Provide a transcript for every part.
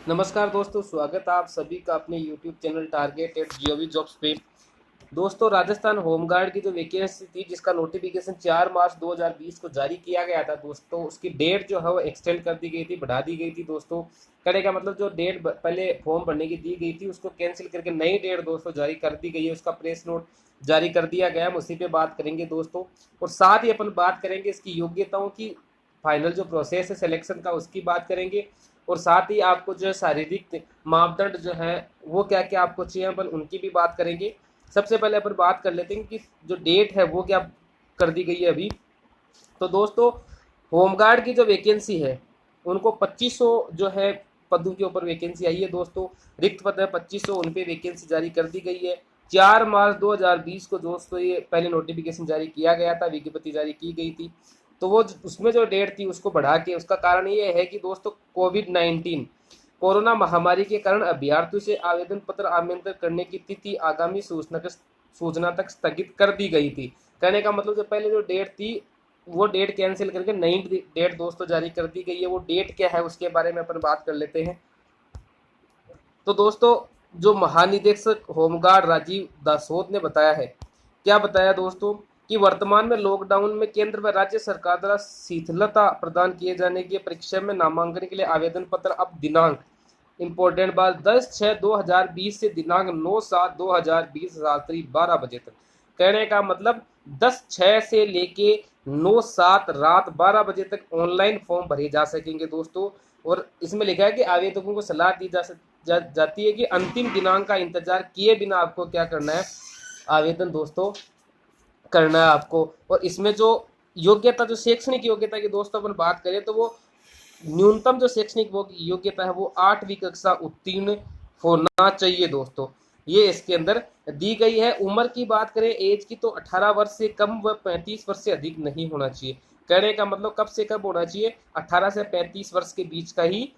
नमस्कार दोस्तों, स्वागत है आप सभी का अपने YouTube channel target at GOV jobs पे। दोस्तों, राजस्थान होमगार्ड की जो वैकेंसी थी जिसका नोटिफिकेशन 4 मार्च 2020 को जारी किया गया था दोस्तों, उसकी डेट जो है वो एक्सटेंड कर दी गई थी, बढ़ा दी गई थी दोस्तों। कहने का मतलब जो डेट पहले फॉर्म भरने की दी गई थी उसको कैंसिल करके नई डेट दोस्तों जारी कर दी गई है। उसका प्रेस नोट जारी कर दिया गया, हम उसी पे बात करेंगे दोस्तों। और साथ ही अपन बात करेंगे इसकी योग्यताओं की, फाइनल जो प्रोसेस है सिलेक्शन का उसकी बात करेंगे। और साथ ही आपको जो है शारीरिक मापदंड जो है वो क्या क्या आपको चाहिए, अपन उनकी भी बात करेंगे। सबसे पहले अपन बात कर लेते हैं कि जो डेट है वो क्या कर दी गई है अभी। तो दोस्तों, होमगार्ड की जो वैकेंसी है उनको 2500 जो है पदों के ऊपर वैकेंसी आई है दोस्तों। रिक्त पद है 2500, उन पे वैकेंसी जारी कर दी गई है। 4 मार्च 2020 को दोस्तों ये पहले नोटिफिकेशन जारी किया गया था, विज्ञप्ति जारी की गई थी। तो वो उसमें जो डेट थी उसको बढ़ा के, उसका कारण ये है कि दोस्तों कोविड-19 कोरोना महामारी के कारण अभ्यर्थियों से आवेदन पत्र आमंत्रित करने की तिथि आगामी सूचना तक स्थगित कर दी गई थी। कहने का मतलब जो पहले जो डेट थी वो डेट कैंसिल करके नई डेट दोस्तों जारी कर दी गई है। वो डेट क्या है उसके बारे में अपन बात कर लेते हैं। तो दोस्तों, जो महानिदेशक होमगार्ड राजीव दासोत ने बताया है, क्या बताया दोस्तों, कि वर्तमान में लॉकडाउन में केंद्र व राज्य सरकार द्वारा शिथिलता प्रदान किए जाने की परीक्षा में नामांकन के लिए आवेदन पत्र अब दिनांक, इंपॉर्टेंट बात, 10/6/2020 से दिनांक 9/7/2020 रात्रि 12 बजे तक। कहने का मतलब 10/6 से लेके 9/7 रात 12 बजे तक ऑनलाइन फॉर्म भरे जा सकेंगे दोस्तों। और इसमें लिखा है कि आवेदकों को सलाह दी जाती है कि अंतिम दिनांक का इंतजार किए बिना आपको क्या करना है, आवेदन दोस्तों करना है आपको। और इसमें जो योग्यता, जो शैक्षणिक योग्यता की दोस्तों अपन बात करें तो वो न्यूनतम जो शैक्षणिक वो योग्यता है वो 8वीं कक्षा उत्तीर्ण होना चाहिए दोस्तों। ये इसके अंदर दी गई है। उम्र की बात करें एज की, तो 18 वर्ष से कम व 35 वर्ष से अधिक नहीं होना चाहिए। कहने का मतलब कब से कब होना चाहिए, 18 से 35 वर्ष के बीच का ही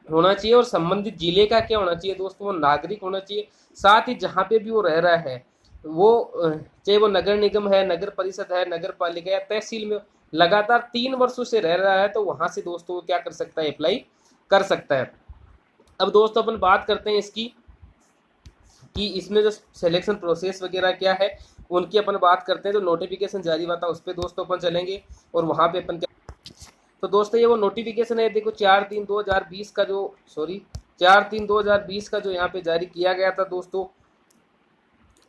होना चाहिए। और संबंधित जिले का क्या होना चाहिए दोस्तों, वो नागरिक होना चाहिए। साथ ही जहाँ पे भी वो रह रहा है वो चाहे वो नगर निगम है, नगर परिषद है, नगर पालिका या तहसील में लगातार 3 वर्षों से रह रहा है, तो वहां से दोस्तों वो क्या कर सकता है, अप्लाई कर सकता है। अब दोस्तों अपन बात करते हैं इसकी कि इसमें जो सिलेक्शन प्रोसेस वगैरह क्या है उनकी अपन बात करते हैं। जो नोटिफिकेशन जारी हुआ था उस पर दोस्तों अपन चलेंगे और वहां पे अपन क्या। तो दोस्तों ये वो नोटिफिकेशन है, देखो 4/3/2020 का जो, सॉरी, 4/3/2020 का जो यहाँ पे जारी किया गया था दोस्तों,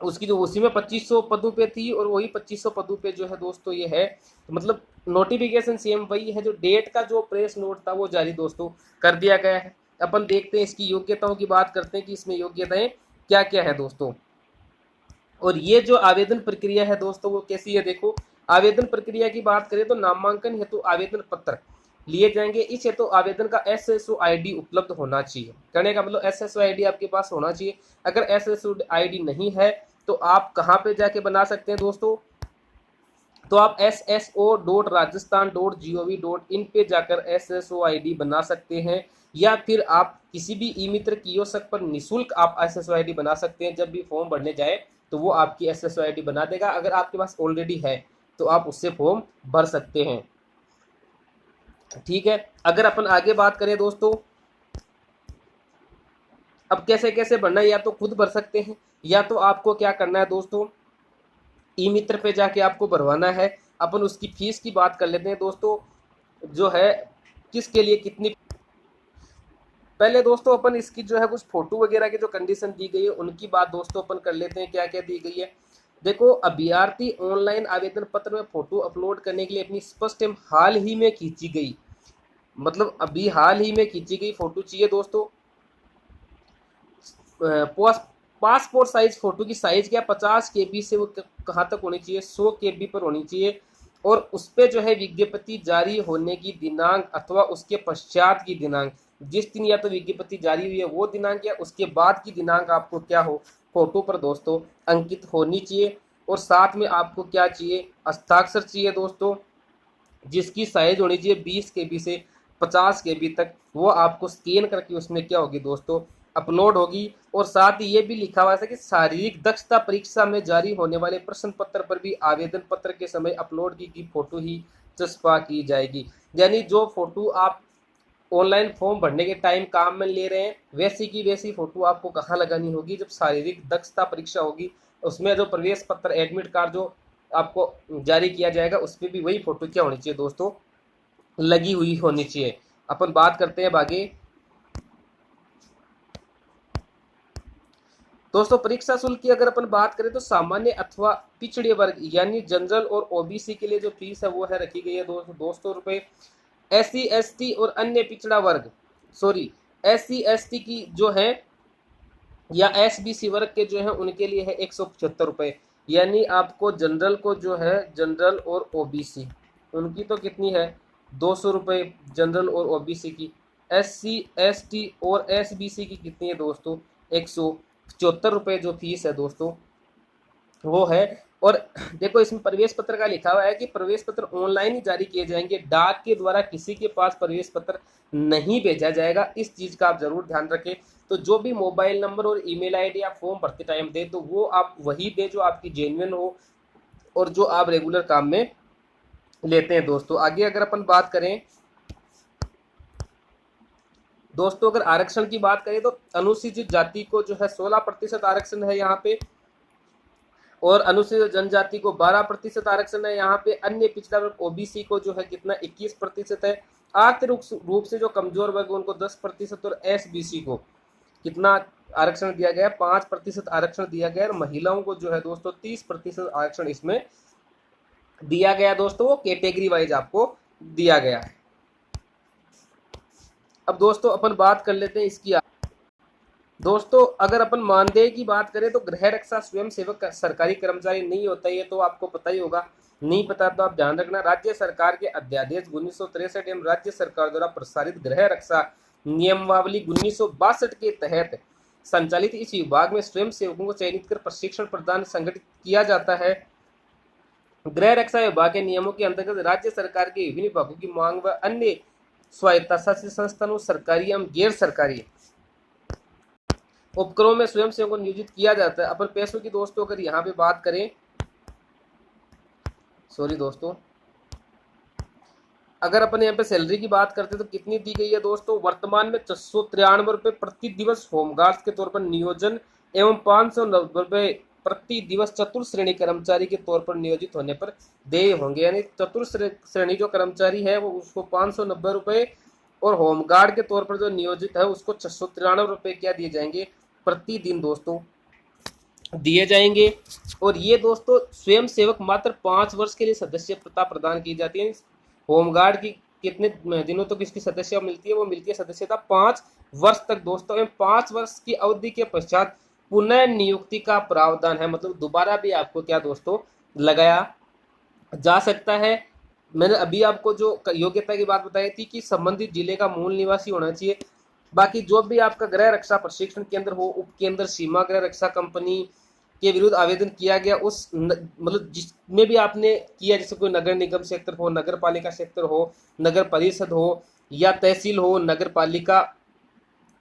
उसकी जो उसी में 2500 पदों पे थी और वही 2500 पदों पे जो है दोस्तों ये है। तो मतलब नोटिफिकेशन सेम वही है, जो डेट का जो प्रेस नोट था वो जारी दोस्तों कर दिया गया है। अपन देखते हैं इसकी योग्यताओं की बात करते हैं कि इसमें योग्यताएं क्या क्या है दोस्तों। और ये जो आवेदन प्रक्रिया है दोस्तों वो कैसी है, देखो आवेदन प्रक्रिया की बात करें तो नामांकन हेतु आवेदन पत्र लिए जाएंगे। इस हेतु आवेदन का एसएसओ आईडी उपलब्ध होना चाहिए। कहने का मतलब एसएसओ आईडी आपके पास होना चाहिए। अगर एसएसओ आईडी नहीं है तो आप कहाँ पे जाके बना सकते हैं दोस्तों, तो आप sso.rajasthan.gov.in पे जाकर एसएसओ आईडी बना सकते हैं। या फिर आप किसी भी ई मित्र कियोस्क पर निःशुल्क आप एसएसओ आईडी बना सकते हैं। जब भी फॉर्म भरने जाए तो वो आपकी एसएसओ आईडी बना देगा। अगर आपके पास ऑलरेडी है तो आप उससे फॉर्म भर सकते हैं, ठीक है। अगर अपन आगे बात करें दोस्तों, अब कैसे कैसे भरना है, या तो खुद भर सकते हैं या तो आपको क्या करना है दोस्तों, ई मित्र पे जाके आपको भरवाना है। अपन उसकी फीस की बात कर लेते हैं दोस्तों, जो है किसके लिए कितनी। पहले दोस्तों अपन इसकी जो है कुछ फोटो वगैरह की जो कंडीशन दी गई है उनकी बात दोस्तों अपन कर लेते हैं, क्या क्या दी गई है। देखो, अभ्यर्थी ऑनलाइन आवेदन पत्र में फोटो अपलोड करने के लिए अपनी स्पष्ट एवं हाल ही में खींची गई, मतलब अभी हाल ही में खींची गई फोटो चाहिए दोस्तों। पासपोर्ट साइज फोटो की साइज क्या, 50 KB से वो कहाँ तक होनी चाहिए, 100 KB पर होनी चाहिए। और उस पर जो है विज्ञप्ति जारी होने की दिनांक अथवा उसके पश्चात की दिनांक, जिस दिन या तो विज्ञप्ति जारी हुई है वो दिनांक या उसके बाद की दिनांक आपको क्या हो, फोटो पर दोस्तों अंकित होनी चाहिए। और साथ में आपको क्या चाहिए, हस्ताक्षर चाहिए दोस्तों, जिसकी साइज होनी चाहिए 20 KB से 50 KB तक। वो आपको स्कैन करके उसमें क्या होगी दोस्तों, अपलोड होगी। और साथ ही ये भी लिखा हुआ है कि शारीरिक दक्षता परीक्षा में जारी होने वाले प्रश्न पत्र पर भी आवेदन पत्र के समय अपलोड की फोटो ही चस्पा की जाएगी। यानी जो फोटो आप ऑनलाइन फॉर्म भरने के टाइम काम में ले रहे हैं, वैसी की वैसी फोटो आपको कहाँ लगानी होगी, जब शारीरिक दक्षता परीक्षा होगी उसमें जो प्रवेश पत्र एडमिट कार्ड जो आपको जारी किया जाएगा उस पर भी वही फोटो क्या होनी चाहिए दोस्तों, लगी हुई होनी चाहिए। अपन बात करते हैं आगे। दोस्तों परीक्षा शुल्क की अगर अपन बात करें तो सामान्य अथवा पिछड़े वर्ग यानी जनरल और ओबीसी के लिए जो फीस है वो है रखी गई है 200 रुपये। एससी एसटी और अन्य पिछड़ा वर्ग एससी एसटी की जो है या एसबीसी वर्ग के जो है उनके लिए है 175 रुपये। यानी आपको जनरल को जो है जनरल और ओबीसी उनकी तो कितनी है 200 रुपये जनरल और ओबीसी की। एससी एसटी और एसबीसी की कितनी है दोस्तों 174 रुपये जो फीस है दोस्तों वो है। और देखो इसमें प्रवेश पत्र का लिखा हुआ है कि प्रवेश पत्र ऑनलाइन ही जारी किए जाएंगे, डाक के द्वारा किसी के पास प्रवेश पत्र नहीं भेजा जाएगा, इस चीज का आप जरूर ध्यान रखें। तो जो भी मोबाइल नंबर और ईमेल आईडी आप फॉर्म भरते टाइम दे तो वो आप वही दे जो आपकी जेन्युइन हो और जो आप रेगुलर काम में लेते हैं दोस्तों। आगे अगर अपन बात करें दोस्तों, अगर आरक्षण की बात करें तो अनुसूचित जाति को जो है 16% आरक्षण है यहाँ पे, और अनुसूचित जनजाति को 12% आरक्षण है यहाँ पे। अन्य पिछड़ा वर्ग ओबीसी को जो है कितना 21% है। आर्थिक रूप से जो कमजोर वर्ग उनको 10% और एसबीसी को कितना आरक्षण दिया गया है 5% आरक्षण दिया गया है। और महिलाओं को जो है दोस्तों 30% आरक्षण इसमें दिया गया दोस्तों, वो कैटेगरी वाइज आपको दिया गया है। अब दोस्तों अपन बात कर लेते हैं इसकी। दोस्तों अगर अपन मानदेय की बात करें तो गृह रक्षा स्वयं सेवक सरकारी कर्मचारी नहीं होता, ये तो आपको पता ही होगा, नहीं पता तो आप ध्यान रखना। राज्य सरकार के अध्यादेश 1963 एवं राज्य सरकार द्वारा प्रसारित गृह रक्षा नियमावली 1962 के तहत संचालित इस विभाग में स्वयं सेवकों को चयनित कर प्रशिक्षण प्रदान संगठित किया जाता है। गृह रक्षा विभाग के नियमों के अंतर्गत राज्य सरकार के विभिन्न विभागों की मांग व अन्य स्वायत्ता शासित संस्थानों सरकारी एवं गैर सरकारी उपक्रमों में स्वयं सेवकों को नियोजित किया जाता है। अपन पैसों की दोस्तों अगर यहाँ पे बात करें दोस्तों, अगर अपन यहाँ पे सैलरी की बात करते हैं तो कितनी दी गई है दोस्तों, वर्तमान में 693 रुपये प्रति दिवस होमगार्ड्स के तौर पर नियोजन एवं 590 रुपये प्रति दिवस चतुर्थ श्रेणी कर्मचारी के तौर पर नियोजित होने पर देय होंगे। यानी चतुर्थ श्रेणी जो कर्मचारी है वो उसको 590 रुपये और होमगार्ड के तौर पर जो नियोजित है उसको 693 रुपये क्या दिए जाएंगे प्रतिदिन दोस्तों दिए जाएंगे। और ये दोस्तों स्वयं सेवक मात्र 5 वर्ष के लिए सदस्यता प्रदान की जाती है। होमगार्ड की कितने दिनों तक इसकी सदस्यता मिलती है, वो मिलती है सदस्यता 5 वर्ष तक दोस्तों। 5 वर्ष की अवधि के पश्चात पुनः नियुक्ति का प्रावधान है, मतलब दोबारा भी आपको क्या दोस्तों लगाया जा सकता है। मैंने अभी आपको जो योग्यता की बात बताई थी कि संबंधित जिले का मूल निवासी होना चाहिए। बाकी जो भी आपका गृह रक्षा प्रशिक्षण केंद्र हो, उपकेंद्र, सीमा गृह रक्षा कंपनी के विरुद्ध आवेदन किया गया उस मतलब जिसमें भी आपने किया, जैसे कोई नगर निगम क्षेत्र हो, नगर पालिका क्षेत्र हो, नगर परिषद हो या तहसील हो, नगर पालिका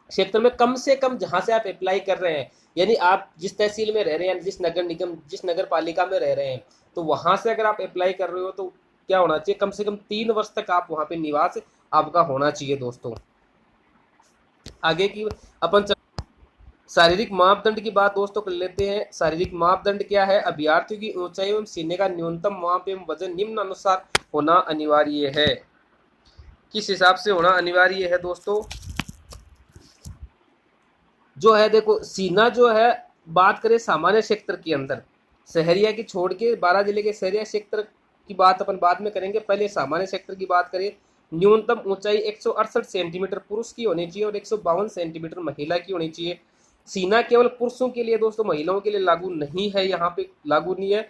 क्षेत्र में कम से कम जहां से आप अप्लाई कर रहे हैं, यानी आप जिस तहसील में रह रहे हैं, जिस नगर निगम जिस नगर पालिका में रह रहे हैं, तो वहां से अगर आप अप्लाई कर रहे हो तो क्या होना चाहिए, कम से कम 3 वर्ष तक आप वहां पे निवास आपका होना चाहिए दोस्तों। आगे की अपन शारीरिक मापदंड की बात दोस्तों कर लेते हैं। शारीरिक मापदंड क्या है, अभ्यर्थियों की ऊंचाई एवं सीने का न्यूनतम माप एवं वजन निम्न अनुसार होना अनिवार्य है। किस हिसाब से होना अनिवार्य है दोस्तों, जो है देखो सीना जो है, बात करें सामान्य क्षेत्र के अंदर शहरिया की छोड़ के 12 जिले के शहरिया क्षेत्र की बात अपन बाद में करेंगे, पहले सामान्य क्षेत्र की बात करें। न्यूनतम ऊंचाई 168 सेंटीमीटर पुरुष की होनी चाहिए और 152 सेंटीमीटर महिला की होनी चाहिए। सीना केवल पुरुषों के लिए दोस्तों, महिलाओं के लिए लागू नहीं है, यहाँ पे लागू नहीं है।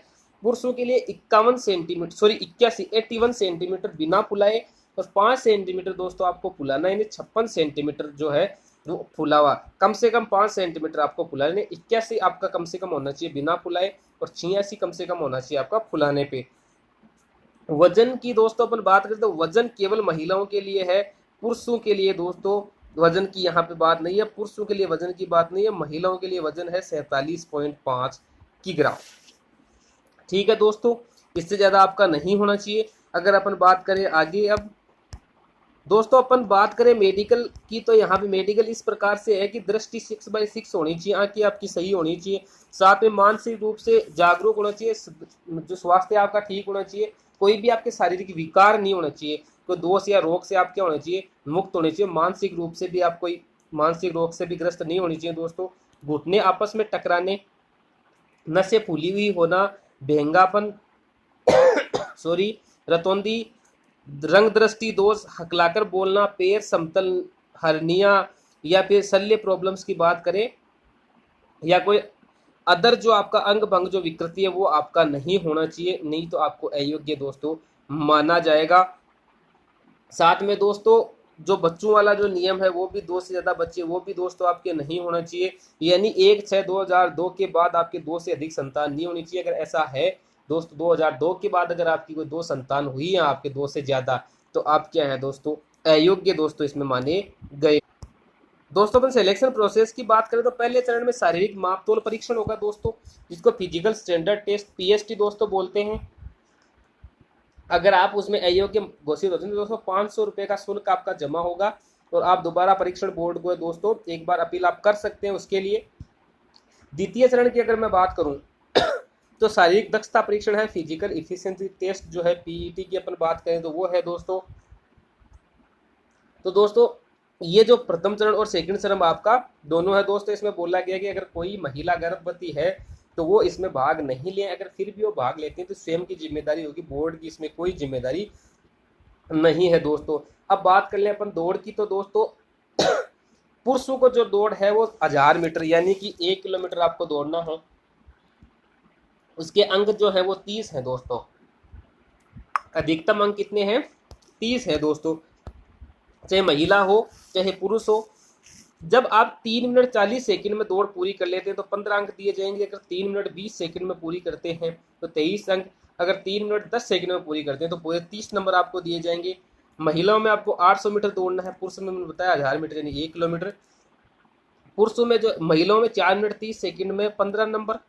पुरुषों के लिए 81 सेंटीमीटर 81 सेंटीमीटर बिना फुलाए और 5 सेंटीमीटर दोस्तों आपको फुलाना, यानी 56 सेंटीमीटर जो है वो फुला हुआ, कम से कम 5 सेंटीमीटर आपको फुलाने। 81 आपका कम से कम होना चाहिए बिना फुलाए और 86 कम से कम होना चाहिए आपका फुलाने पे। वजन की दोस्तों अपन बात करें तो वजन केवल महिलाओं के लिए है, पुरुषों के लिए दोस्तों वजन की यहाँ पे बात नहीं है, पुरुषों के लिए वजन की बात नहीं है। महिलाओं के लिए वजन है 47.5 किग्रा। ठीक है दोस्तों, इससे ज्यादा आपका नहीं होना चाहिए। अगर अपन बात करें आगे, अब दोस्तों अपन बात करें मेडिकल की, तो यहाँ पे मेडिकल इस प्रकार से है कि दृष्टि 6/6 होनी चाहिए, आंखें आपकी सही होनी चाहिए, साथ में मानसिक रूप से जागरूक होना चाहिए, जो स्वास्थ्य आपका ठीक होना चाहिए, कोई भी आपके शारीरिक विकार नहीं होना चाहिए, कोई दोष या रोग से आप क्या होना चाहिए, मुक्त होने चाहिए, मानसिक रूप से भी आप कोई मानसिक रोग से भी ग्रस्त नहीं होनी चाहिए दोस्तों। घुटने आपस में टकराने, नसें फूली हुई होना, भेंगापन, सॉरी, रतौंदी, रंग दृष्टि दोष, हकलाकर बोलना, पैर समतल, हर्निया या फिर शल्य प्रॉब्लम्स की बात करें, या कोई अदर जो आपका अंग भंग जो विकृति है वो आपका नहीं होना चाहिए, नहीं तो आपको अयोग्य दोस्तों माना जाएगा। साथ में दोस्तों जो बच्चों वाला जो नियम है वो भी 2 से ज़्यादा बच्चे वो भी दोस्तों आपके नहीं होना चाहिए, यानी 1/6/2002 के बाद आपके 2 से अधिक संतान नहीं होनी चाहिए। अगर ऐसा है दोस्तों 2002 के बाद अगर आपकी कोई 2 संतान हुई है आपके 2 से ज़्यादा, तो आप क्या है दोस्तों अयोग्य दोस्तों इसमें माने गए। दोस्तों अपन सिलेक्शन प्रोसेस की बात करें तो पहले चरण में शारीरिक मापतोल परीक्षण होगा दोस्तों, जिसको फिजिकल स्टैंडर्ड टेस्ट पीएसटी दोस्तों बोलते हैं। अगर आप उसमें अयोग्य घोषित होते हैं तो दोस्तों 500 रुपये का शुल्क आपका जमा होगा और आप दोबारा परीक्षण बोर्ड को दोस्तों एक बार अपील आप कर सकते हैं उसके लिए। द्वितीय चरण की अगर मैं बात करूं तो शारीरिक दक्षता परीक्षण है, फिजिकल इफिशिएंसी टेस्ट जो है पीईटी की अपन बात करें तो वो है दोस्तों। तो दोस्तों ये जो प्रथम चरण और सेकंड चरण आपका दोनों है दोस्तों, इसमें बोला गया कि अगर कोई महिला गर्भवती है तो वो इसमें भाग नहीं लें, अगर फिर भी वो भाग लेते हैं तो स्वयं की जिम्मेदारी होगी, बोर्ड की इसमें कोई जिम्मेदारी नहीं है दोस्तों। अब बात कर ले अपन दौड़ की, तो दोस्तों पुरुषों को जो दौड़ है वो 1000 मीटर यानी कि 1 किलोमीटर आपको दौड़ना है, उसके अंक जो है वो 30 है दोस्तों। अधिकतम अंक कितने हैं? 30 है दोस्तों, चाहे महिला हो चाहे पुरुष हो। जब आप 3 मिनट 40 सेकंड में दौड़ पूरी कर लेते हैं तो 15 अंक दिए जाएंगे, अगर 3 मिनट 20 सेकंड में पूरी करते हैं तो 23 अंक, अगर 3 मिनट 10 सेकंड में पूरी करते हैं तो पूरे 30 नंबर आपको दिए जाएंगे। महिलाओं में आपको 800 मीटर दौड़ना है, पुरुषों में मैंने बताया 1000 मीटर यानी 1 किलोमीटर। पुरुषों में जो महिलाओं में 4 मिनट 30 सेकंड में 15 नंबर,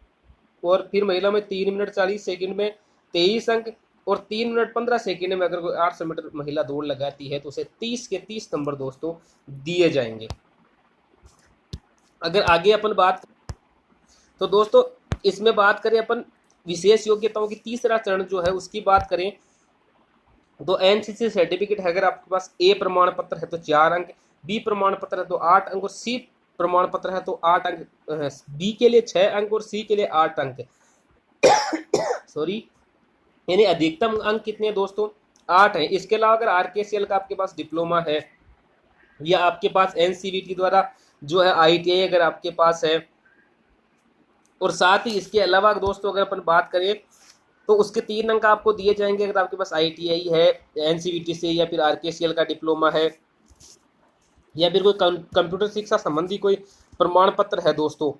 और फिर महिला में 3 मिनट 40 सेकंड में 23 अंक, और 3 मिनट 15 सेकंड में अगर कोई 800 मीटर महिला दौड़ लगाती है तो उसे 30 के 30 नंबर दोस्तों दिए जाएंगे। अगर आगे अपन बात तो दोस्तों इसमें बात करें अपन विशेष योग्यताओं की, तीसरा चरण जो है उसकी बात करें तो एनसीसी सर्टिफिकेट है, अगर आपके पास ए प्रमाण पत्र है तो 4 अंक, बी प्रमाण पत्र है तो 8 अंक, और सी प्रमाण पत्र है तो 8 अंक, बी के लिए 6 अंक और सी के लिए 8 अंक सॉरी, यानी अधिकतम अंक कितने दोस्तों? 8 हैं। इसके अलावा अगर आरकेसीएल का आपके पास डिप्लोमा है या आपके पास एनसीवीटी द्वारा जो है आईटीआई अगर आपके पास है, और साथ ही इसके अलावा दोस्तों अगर अपन बात करें तो उसके 3 अंक आपको दिए जाएंगे अगर आपके पास आईटीआई है एनसीवीटी से, या फिर आरकेसीएल का डिप्लोमा है, या फिर कोई कंप्यूटर शिक्षा संबंधी कोई प्रमाण पत्र है दोस्तों,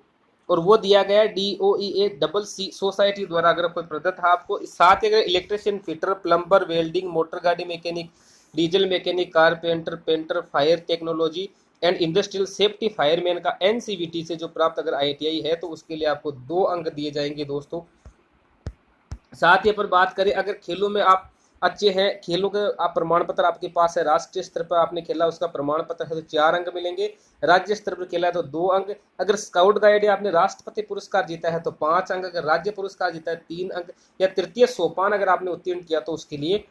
और वो दिया गया है DOEA सोसाइटी द्वारा अगर कोई प्रदत्त है आपको। साथ ही अगर electrician, fitter, plumber, welding, motor गाड़ी mechanic, diesel mechanic, carpenter, painter, fire technology and industrial safety fireman का एनसीवीटी से जो प्राप्त अगर आईटीआई है तो उसके लिए आपको 2 अंक दिए जाएंगे दोस्तों। साथ ही अपन बात करें अगर खेलों में आप अच्छे हैं, खेलों के आप प्रमाण पत्र आपके पास है, राष्ट्रीय स्तर पर आपने खेला उसका प्रमाण पत्र है तो 4 अंक मिलेंगे, राज्य स्तर पर खेला है तो 2 अंक, अगर स्काउट गाइड आपने राष्ट्रपति पुरस्कार जीता है तो 5 अंक, अगर राज्य पुरस्कार जीता है 3 अंक, या तृतीय सोपान अगर आपने उत्तीर्ण किया तो उसके लिए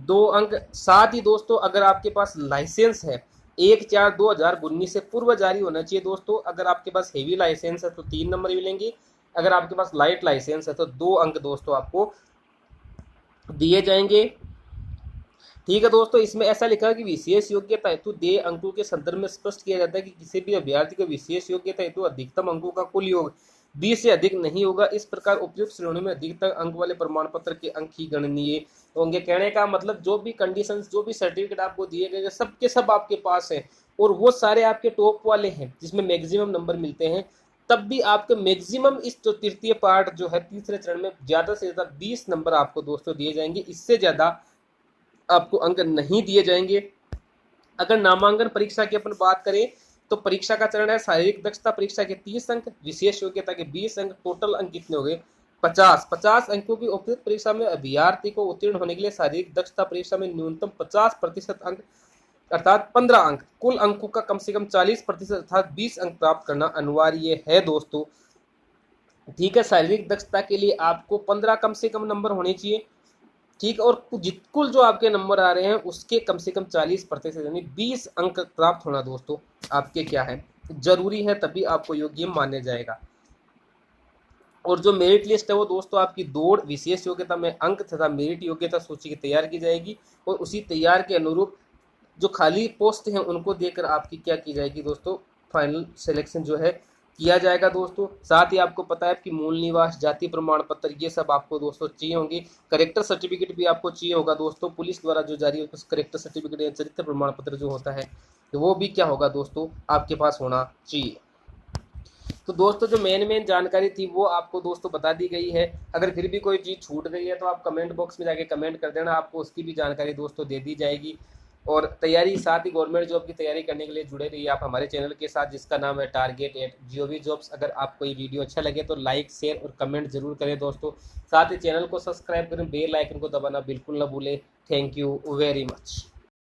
2 अंक। साथ ही दोस्तों अगर आपके पास लाइसेंस है 1/4/2019 से पूर्व जारी होना चाहिए दोस्तों, अगर आपके पास हेवी लाइसेंस है तो 3 नंबर मिलेंगे, अगर आपके पास लाइट लाइसेंस है तो 2 अंक दोस्तों आपको दिए जाएंगे। ठीक है दोस्तों, इसमें ऐसा लिखा है कि विशेष योग्यता हेतु देय अंकों के संदर्भ में स्पष्ट किया जाता है कि किसी भी अभ्यर्थी को विशेष योग्यता हेतु अधिकतम अंकों का कुल योग 20 से अधिक नहीं होगा। इस प्रकार उपयुक्त श्रेणियों में अधिकतम अंक वाले प्रमाण पत्र के अंक ही गणनीय होंगे। कहने का मतलब जो भी कंडीशंस, जो भी सर्टिफिकेट आपको दिए गए सब के सब आपके पास है, और वो सारे आपके टॉप वाले हैं जिसमें मैक्सिमम नंबर मिलते हैं, तब भी आपको मैक्सिमम इस जो तृतीय पार्ट जो है तीसरे चरण में ज़्यादा से ज़्यादा 20 नंबर आपको दोस्तों दिए जाएंगे, इससे ज़्यादा आपको अंक नहीं दिए जाएंगे। अगर नामांकन परीक्षा की अपन बात करें तो परीक्षा का चरण है शारीरिक दक्षता परीक्षा के 30 अंक, विशेष योग्यता के 20 अंक, टोटल अंक कितने हो गए? 50 अंकों की उपयुक्त परीक्षा में अभ्यर्थी को उत्तीर्ण होने के लिए शारीरिक दक्षता परीक्षा में न्यूनतम 50% अंक अर्थात 15 अंक, कुल अंकों का कम से कम 40% अर्थात 20 अंक प्राप्त करना अनिवार्य है दोस्तों। ठीक है, शारीरिक दक्षता के लिए आपको 15 कम से कम नंबर होने चाहिए। ठीक, और कुल जो आपके नंबर आ रहे हैं उसके कम से कम 40% यानी 20 अंक प्राप्त होना दोस्तों आपके क्या है, जरूरी है, तभी आपको योग्य माना जाएगा। और जो मेरिट लिस्ट है वो दोस्तों आपकी दौड़ विशेष योग्यता में अंक तथा मेरिट योग्यता सूची की तैयार की जाएगी, और उसी तैयार के अनुरूप जो खाली पोस्ट हैं उनको देकर आपकी क्या की जाएगी दोस्तों, फाइनल सिलेक्शन जो है किया जाएगा दोस्तों। साथ ही आपको पता है कि मूल निवास, जाति प्रमाण पत्र, ये सब आपको दोस्तों चाहिए होंगे। करेक्टर सर्टिफिकेट भी आपको चाहिए होगा दोस्तों, पुलिस द्वारा जो जारी करेक्टर सर्टिफिकेट या चरित्र प्रमाण पत्र जो होता है तो वो भी क्या होगा दोस्तों आपके पास होना चाहिए। तो दोस्तों जो मेन जानकारी थी वो आपको दोस्तों बता दी गई है। अगर फिर भी कोई चीज़ छूट गई है तो आप कमेंट बॉक्स में जाके कमेंट कर देना, आपको उसकी भी जानकारी दोस्तों दे दी जाएगी। और तैयारी, साथ ही गवर्नमेंट जॉब की तैयारी करने के लिए जुड़े रहिए आप हमारे चैनल के साथ, जिसका नाम है target@gov-jobs। अगर आपको ये वीडियो अच्छा लगे तो लाइक, शेयर और कमेंट जरूर करें दोस्तों। साथ ही चैनल को सब्सक्राइब करें, बेल आइकन को दबाना बिल्कुल ना भूलें। Thank you very much.